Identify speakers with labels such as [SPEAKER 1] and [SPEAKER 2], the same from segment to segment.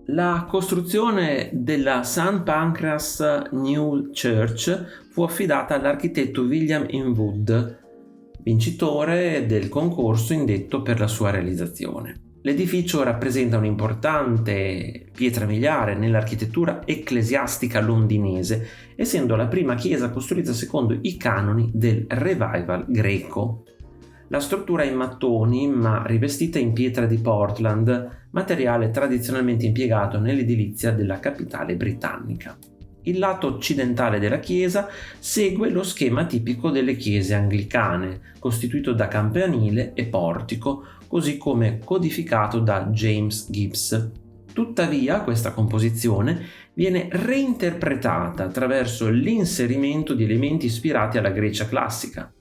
[SPEAKER 1] La costruzione della St. Pancras New Church fu affidata all'architetto William Inwood, vincitore del concorso indetto per la sua realizzazione. L'edificio rappresenta un'importante pietra miliare nell'architettura ecclesiastica londinese, essendo la prima chiesa costruita secondo i canoni del Revival greco. La struttura è in mattoni, ma rivestita in pietra di Portland, materiale tradizionalmente impiegato nell'edilizia della capitale britannica. Il lato occidentale della chiesa segue lo schema tipico delle chiese anglicane, costituito da campanile e portico, così come codificato da James Gibbs. Tuttavia, questa composizione viene reinterpretata attraverso l'inserimento di elementi ispirati alla Grecia classica.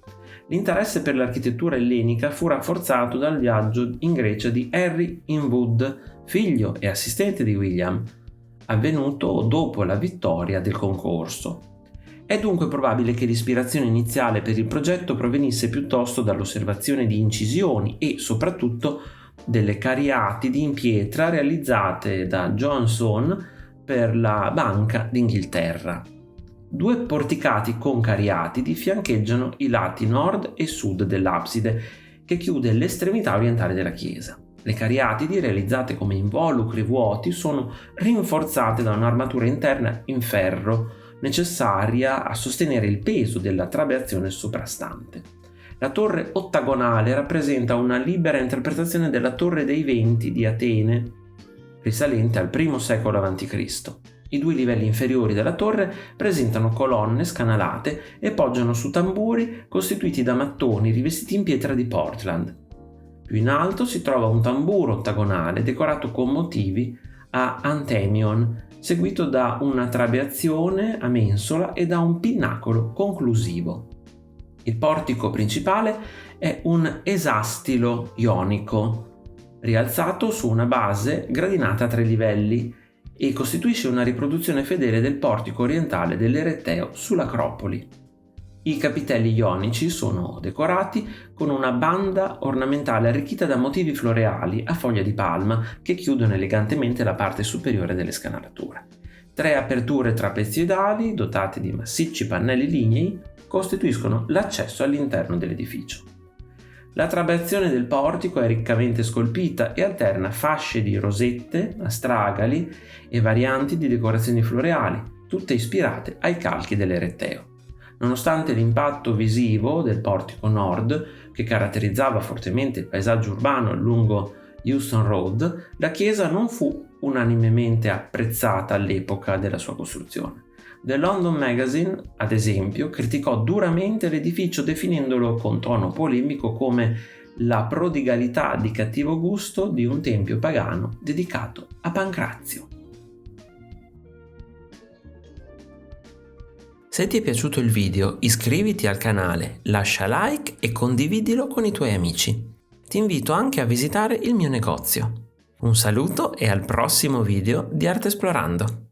[SPEAKER 1] L'interesse per l'architettura ellenica fu rafforzato dal viaggio in Grecia di Henry Inwood, figlio e assistente di William, avvenuto dopo la vittoria del concorso. È dunque probabile che l'ispirazione iniziale per il progetto provenisse piuttosto dall'osservazione di incisioni e soprattutto delle cariatidi in pietra realizzate da Johnson per la Banca d'Inghilterra. 2 porticati con cariatidi fiancheggiano i lati nord e sud dell'abside, che chiude l'estremità orientale della chiesa. Le cariatidi, realizzate come involucri vuoti, sono rinforzate da un'armatura interna in ferro, necessaria a sostenere il peso della trabeazione soprastante. La torre ottagonale rappresenta una libera interpretazione della Torre dei Venti di Atene, risalente al I secolo a.C. I 2 livelli inferiori della torre presentano colonne scanalate e poggiano su tamburi costituiti da mattoni rivestiti in pietra di Portland. Più in alto si trova un tamburo ottagonale decorato con motivi a antemion, seguito da una trabeazione a mensola e da un pinnacolo conclusivo. Il portico principale è un esastilo ionico, rialzato su una base gradinata a 3 livelli, e costituisce una riproduzione fedele del portico orientale dell'Ereteo sull'Acropoli. I capitelli ionici sono decorati con una banda ornamentale arricchita da motivi floreali a foglia di palma che chiudono elegantemente la parte superiore delle scanalature. 3 aperture trapezoidali dotate di massicci pannelli lignei costituiscono l'accesso all'interno dell'edificio. La trabeazione del portico è riccamente scolpita e alterna fasce di rosette, astragali e varianti di decorazioni floreali, tutte ispirate ai calchi dell'Ereteo. Nonostante l'impatto visivo del portico nord, che caratterizzava fortemente il paesaggio urbano lungo Euston Road, la chiesa non fu unanimemente apprezzata all'epoca della sua costruzione. The London Magazine, ad esempio, criticò duramente l'edificio definendolo con tono polemico come la prodigalità di cattivo gusto di un tempio pagano dedicato a Pancrazio. Se ti è piaciuto il video, iscriviti al canale, lascia like e condividilo con i tuoi amici. Ti invito anche a visitare il mio negozio. Un saluto e al prossimo video di Arte Esplorando!